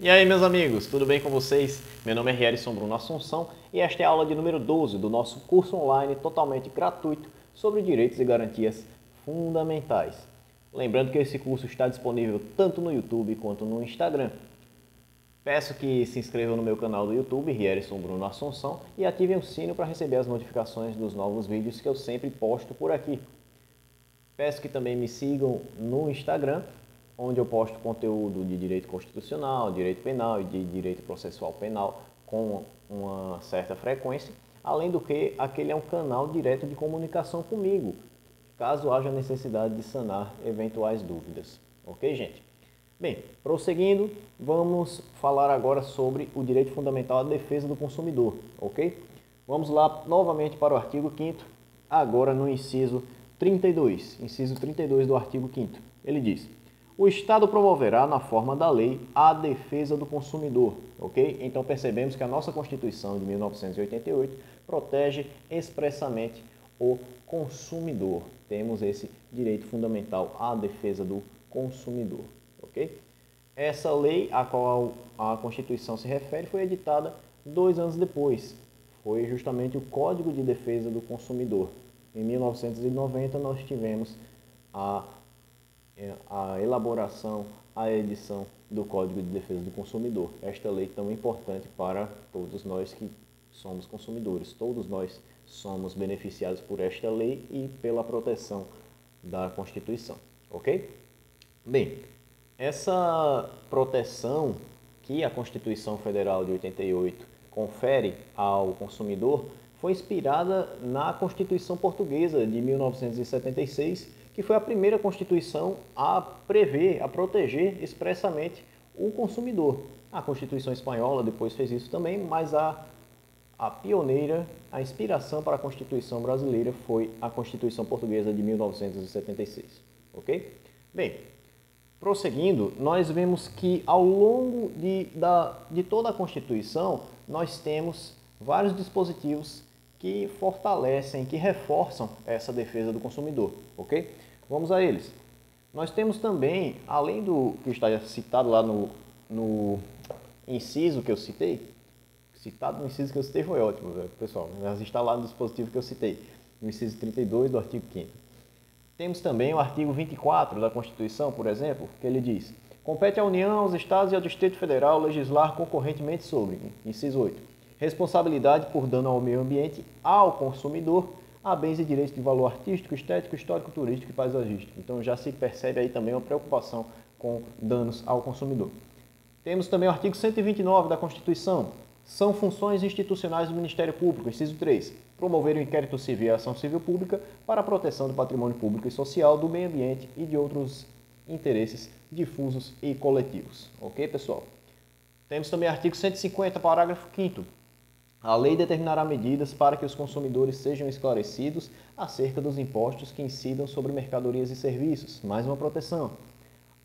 E aí, meus amigos, tudo bem com vocês? Meu nome é Rierson Bruno Assunção e esta é a aula de número 12 do nosso curso online totalmente gratuito sobre direitos e garantias fundamentais. Lembrando que esse curso está disponível tanto no YouTube quanto no Instagram. Peço que se inscrevam no meu canal do YouTube, Rierson Bruno Assunção, e ativem o sino para receber as notificações dos novos vídeos que eu sempre posto por aqui. Peço que também me sigam no Instagram, onde eu posto conteúdo de direito constitucional, direito penal e de direito processual penal com uma certa frequência. Além do que, aquele é um canal direto de comunicação comigo, caso haja necessidade de sanar eventuais dúvidas. Ok, gente? Bem, prosseguindo, vamos falar agora sobre o direito fundamental à defesa do consumidor, ok? Vamos lá novamente para o artigo 5º, agora no inciso 32, inciso 32 do artigo 5º. Ele diz: o Estado promoverá, na forma da lei, a defesa do consumidor, ok? Então percebemos que a nossa Constituição de 1988 protege expressamente o consumidor. Temos esse direito fundamental à defesa do consumidor, ok? Essa lei a qual a Constituição se refere foi editada 2 anos depois. Foi justamente o Código de Defesa do Consumidor. Em 1990 nós tivemos a elaboração, a edição do Código de Defesa do Consumidor. Esta lei tão importante para todos nós que somos consumidores. Todos nós somos beneficiados por esta lei e pela proteção da Constituição, ok? Bem, essa proteção que a Constituição Federal de 88 confere ao consumidor foi inspirada na Constituição Portuguesa de 1976, que foi a primeira Constituição a prever, a proteger expressamente o consumidor. A Constituição Espanhola depois fez isso também, mas a pioneira, a inspiração para a Constituição brasileira foi a Constituição Portuguesa de 1976, ok? Bem, prosseguindo, nós vemos que ao longo de toda a Constituição, nós temos vários dispositivos que fortalecem, que reforçam essa defesa do consumidor, ok? Vamos a eles. Nós temos também, além do que está citado lá no inciso que eu citei, citado no inciso que eu citei foi ótimo, pessoal, mas está lá no dispositivo que eu citei, no inciso 32 do artigo 5º. Temos também o artigo 24 da Constituição, por exemplo, que ele diz: compete à União, aos Estados e ao Distrito Federal legislar concorrentemente sobre, inciso 8, responsabilidade por dano ao meio ambiente, ao consumidor, a bens e direitos de valor artístico, estético, histórico, turístico e paisagístico. Então já se percebe aí também uma preocupação com danos ao consumidor. Temos também o artigo 129 da Constituição. São funções institucionais do Ministério Público, inciso 3, promover o inquérito civil e a ação civil pública para a proteção do patrimônio público e social, do meio ambiente e de outros interesses difusos e coletivos. Ok, pessoal? Temos também o artigo 150, parágrafo 5º. A lei determinará medidas para que os consumidores sejam esclarecidos acerca dos impostos que incidam sobre mercadorias e serviços. Mais uma proteção.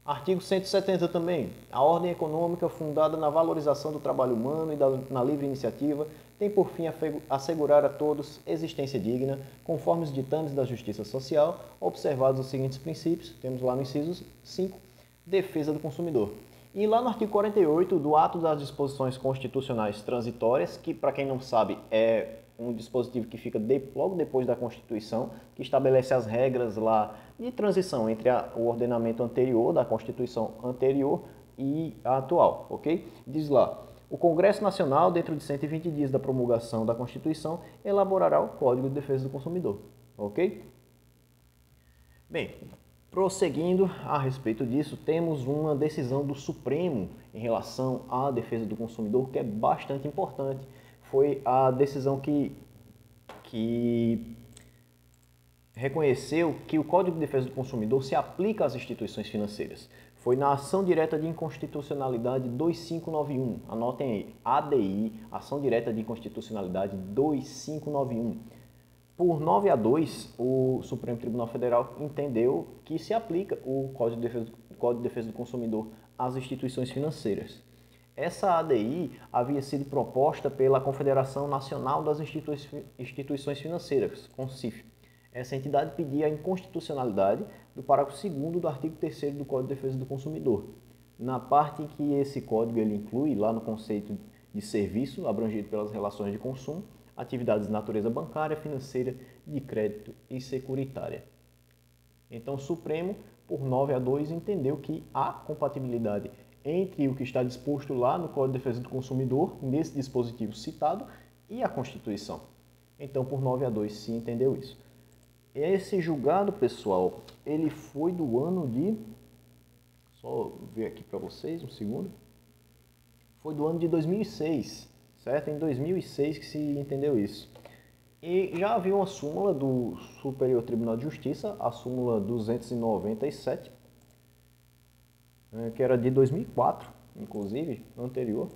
Artigo 170 também. A ordem econômica fundada na valorização do trabalho humano e na livre iniciativa tem por fim assegurar a todos existência digna, conforme os ditames da justiça social, observados os seguintes princípios. Temos lá no inciso 5, defesa do consumidor. E lá no artigo 48 do Ato das Disposições Constitucionais Transitórias, que para quem não sabe é um dispositivo que fica logo depois da Constituição, que estabelece as regras lá de transição entre o ordenamento anterior, da Constituição anterior e a atual, ok? Diz lá: o Congresso Nacional, dentro de 120 dias da promulgação da Constituição, elaborará o Código de Defesa do Consumidor, ok? Bem, prosseguindo a respeito disso, temos uma decisão do Supremo em relação à defesa do consumidor que é bastante importante. Foi a decisão que reconheceu que o Código de Defesa do Consumidor se aplica às instituições financeiras. Foi na ação direta de inconstitucionalidade 2591. Anotem aí, ADI, Ação Direta de Inconstitucionalidade 2591. Por 9-2, o Supremo Tribunal Federal entendeu que se aplica o Código de Defesa do Consumidor às instituições financeiras. Essa ADI havia sido proposta pela Confederação Nacional das Instituições Financeiras, CONCIF. Essa entidade pedia a inconstitucionalidade do parágrafo 2º do artigo 3º do Código de Defesa do Consumidor. na parte que esse código ele inclui lá no conceito de serviço abrangido pelas relações de consumo, atividades de natureza bancária, financeira, de crédito e securitária. Então, o Supremo, por 9-2, entendeu que há compatibilidade entre o que está disposto lá no Código de Defesa do Consumidor, nesse dispositivo citado, e a Constituição. Então, por 9-2, se entendeu isso. Esse julgado, pessoal, ele foi do ano de... Só ver aqui para vocês, um segundo. Foi do ano de 2006, certo? Em 2006 que se entendeu isso. E já havia uma súmula do Superior Tribunal de Justiça, a súmula 297, que era de 2004, inclusive, anterior,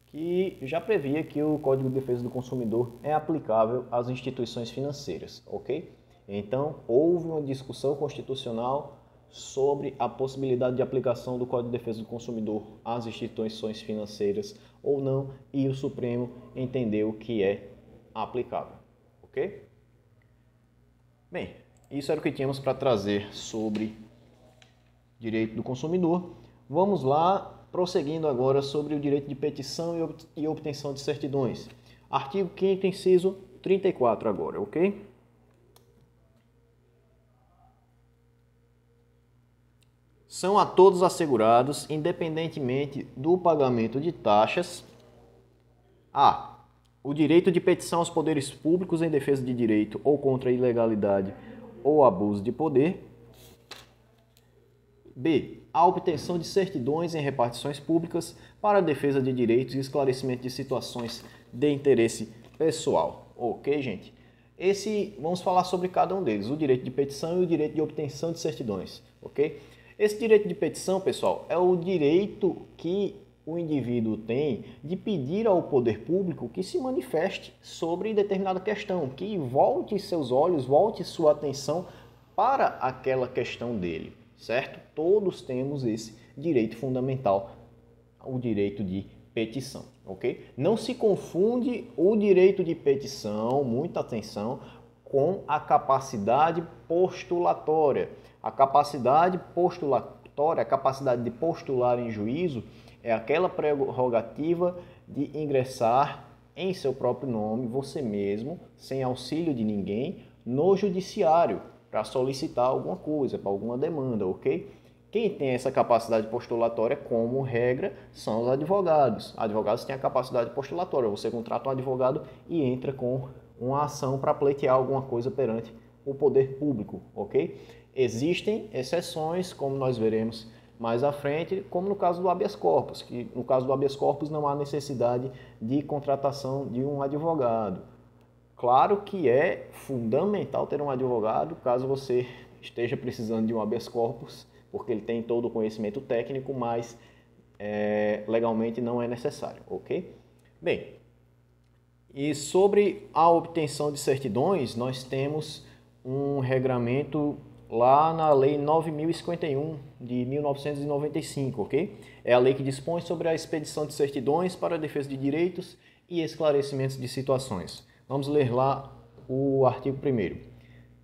que já previa que o Código de Defesa do Consumidor é aplicável às instituições financeiras, ok? Então, houve uma discussão constitucional sobre a possibilidade de aplicação do Código de Defesa do Consumidor às instituições financeiras ou não, e o Supremo entendeu que é aplicável, ok? Bem, isso era o que tínhamos para trazer sobre direito do consumidor. Vamos lá, prosseguindo agora sobre o direito de petição e obtenção de certidões. Artigo 5º, inciso 34 agora, ok? São a todos assegurados, independentemente do pagamento de taxas, o direito de petição aos poderes públicos em defesa de direito ou contra a ilegalidade ou abuso de poder. B. A obtenção de certidões em repartições públicas para a defesa de direitos e esclarecimento de situações de interesse pessoal. Ok, gente? Vamos falar sobre cada um deles, o direito de petição e o direito de obtenção de certidões. Ok? Esse direito de petição, pessoal, é o direito que o indivíduo tem de pedir ao poder público que se manifeste sobre determinada questão, que volte seus olhos, volte sua atenção para aquela questão dele, certo? Todos temos esse direito fundamental, o direito de petição, ok? Não se confunde o direito de petição, muita atenção, com a capacidade postulatória. A capacidade postulatória, a capacidade de postular em juízo, é aquela prerrogativa de ingressar em seu próprio nome, você mesmo, sem auxílio de ninguém, no judiciário, para solicitar alguma coisa, para alguma demanda, ok? Quem tem essa capacidade postulatória, como regra, são os advogados. Advogados têm a capacidade postulatória. Você contrata um advogado e entra com uma ação para pleitear alguma coisa perante o poder público, ok? Existem exceções, como nós veremos mais à frente, como no caso do habeas corpus, que no caso do habeas corpus não há necessidade de contratação de um advogado. Claro que é fundamental ter um advogado caso você esteja precisando de um habeas corpus, porque ele tem todo o conhecimento técnico, mas legalmente não é necessário, ok? Bem, e sobre a obtenção de certidões, nós temos um regramento lá na Lei 9.051 de 1995, ok? É a lei que dispõe sobre a expedição de certidões para a defesa de direitos e esclarecimentos de situações. Vamos ler lá o artigo 1º.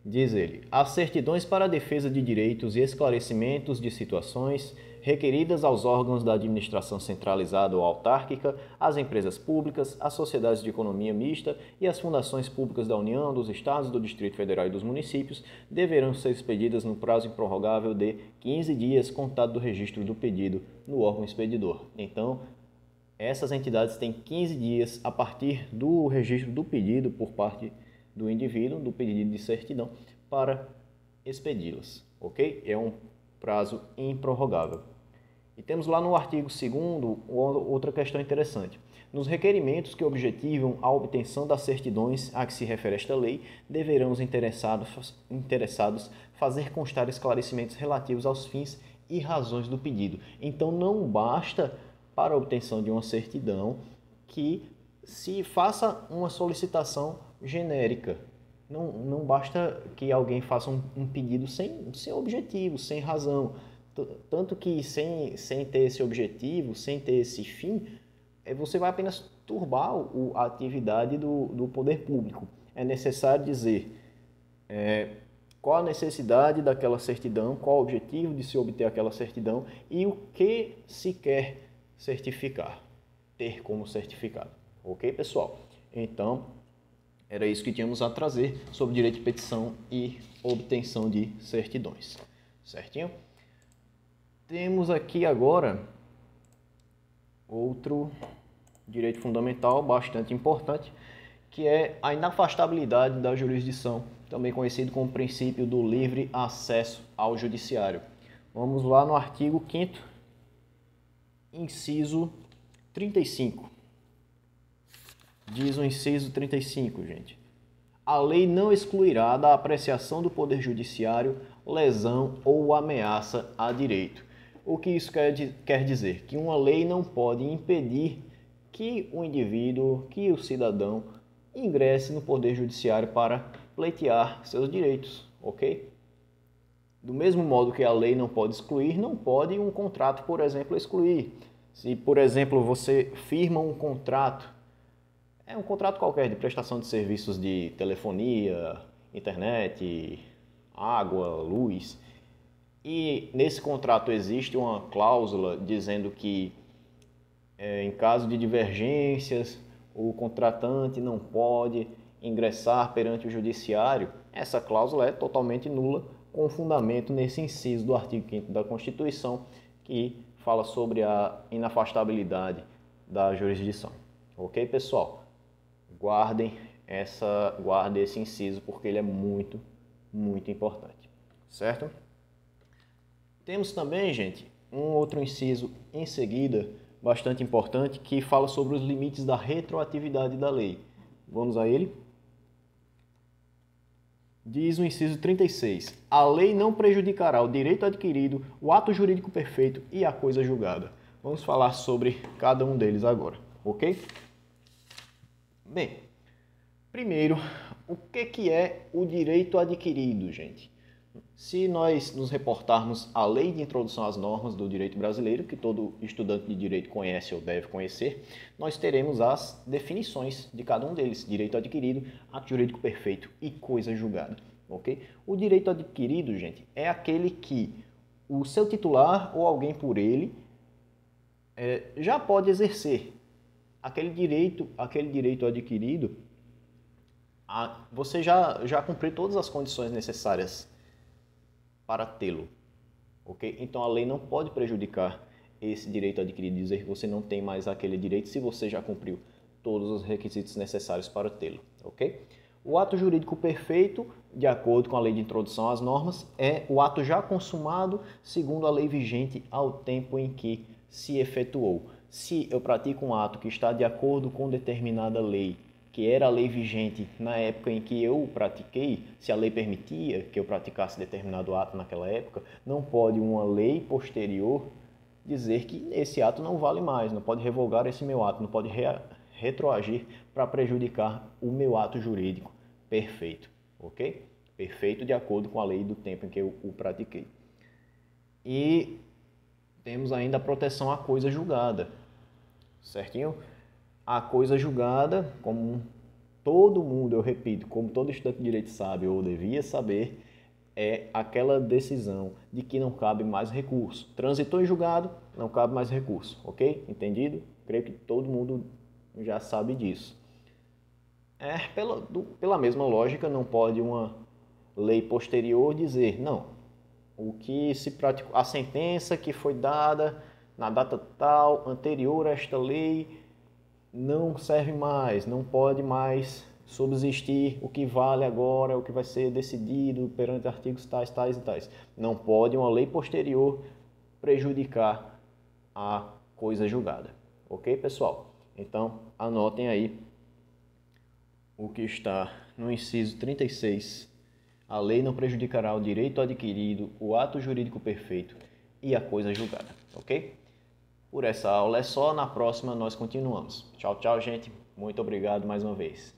Diz ele: as certidões para a defesa de direitos e esclarecimentos de situações requeridas aos órgãos da administração centralizada ou autárquica, às empresas públicas, às sociedades de economia mista e às fundações públicas da União, dos Estados, do Distrito Federal e dos municípios deverão ser expedidas no prazo improrrogável de 15 dias contado do registro do pedido no órgão expedidor. Então, essas entidades têm 15 dias a partir do registro do pedido por parte do indivíduo, do pedido de certidão, para expedi-las, ok? É um prazo improrrogável. E temos lá no artigo 2º outra questão interessante. Nos requerimentos que objetivam a obtenção das certidões a que se refere esta lei, deverão os interessados fazer constar esclarecimentos relativos aos fins e razões do pedido. Então, não basta, para a obtenção de uma certidão, que se faça uma solicitação genérica. Não basta que alguém faça um pedido sem objetivo, sem razão. Tanto que sem ter esse objetivo, sem ter esse fim, você vai apenas turbar a atividade do poder público. É necessário dizer qual a necessidade daquela certidão, qual o objetivo de se obter aquela certidão e o que se quer certificar, ter como certificado. Ok, pessoal? Então, era isso que tínhamos a trazer sobre direito de petição e obtenção de certidões. Certinho? Temos aqui agora outro direito fundamental bastante importante, que é a inafastabilidade da jurisdição, também conhecido como princípio do livre acesso ao judiciário. Vamos lá no artigo 5º, inciso 35. Diz o inciso 35, gente. A lei não excluirá da apreciação do Poder Judiciário lesão ou ameaça a direito. O que isso quer dizer? Que uma lei não pode impedir que o indivíduo, que o cidadão, ingresse no Poder Judiciário para pleitear seus direitos, ok? Do mesmo modo que a lei não pode excluir, não pode um contrato, por exemplo, excluir. Se, por exemplo, você firma um contrato, é um contrato qualquer de prestação de serviços de telefonia, internet, água, luz, e nesse contrato existe uma cláusula dizendo que em caso de divergências, o contratante não pode ingressar perante o judiciário, essa cláusula é totalmente nula, com fundamento nesse inciso do artigo 5º da Constituição, que fala sobre a inafastabilidade da jurisdição. Ok, pessoal? Guardem esse inciso, porque ele é muito, muito importante. Certo? Temos também, gente, um outro inciso em seguida, bastante importante, que fala sobre os limites da retroatividade da lei. Vamos a ele? Diz o inciso 36. A lei não prejudicará o direito adquirido, o ato jurídico perfeito e a coisa julgada. Vamos falar sobre cada um deles agora, ok? Bem, primeiro, o que é o direito adquirido, gente? Se nós nos reportarmos à Lei de Introdução às Normas do Direito Brasileiro, que todo estudante de direito conhece ou deve conhecer, nós teremos as definições de cada um deles: direito adquirido, ato jurídico perfeito e coisa julgada. Ok? O direito adquirido, gente, é aquele que o seu titular ou alguém por ele já pode exercer. Aquele direito adquirido, você já cumpriu todas as condições necessárias para tê-lo, ok? Então a lei não pode prejudicar esse direito adquirido, dizer que você não tem mais aquele direito se você já cumpriu todos os requisitos necessários para tê-lo, ok? O ato jurídico perfeito, de acordo com a Lei de Introdução às Normas, é o ato já consumado segundo a lei vigente ao tempo em que se efetuou. Se eu pratico um ato que está de acordo com determinada lei, que era a lei vigente na época em que eu pratiquei, se a lei permitia que eu praticasse determinado ato naquela época, não pode uma lei posterior dizer que esse ato não vale mais, não pode revogar esse meu ato, não pode retroagir para prejudicar o meu ato jurídico perfeito, ok? Perfeito de acordo com a lei do tempo em que eu o pratiquei. E temos ainda a proteção à coisa julgada, certinho? A coisa julgada, como todo mundo, eu repito, como todo estudante de direito sabe ou devia saber, é aquela decisão de que não cabe mais recurso. Transitou em julgado, não cabe mais recurso, ok? Entendido? Creio que todo mundo já sabe disso. Pela mesma lógica, não pode uma lei posterior dizer, não, o que se praticou, a sentença que foi dada na data tal, anterior a esta lei, não serve mais, não pode mais subsistir o que vale agora, o que vai ser decidido perante artigos tais, tais e tais. Não pode uma lei posterior prejudicar a coisa julgada. Ok, pessoal? Então, anotem aí o que está no inciso 36. A lei não prejudicará o direito adquirido, o ato jurídico perfeito e a coisa julgada. Ok? Por essa aula é só, na próxima nós continuamos. Tchau, tchau, gente. Muito obrigado mais uma vez.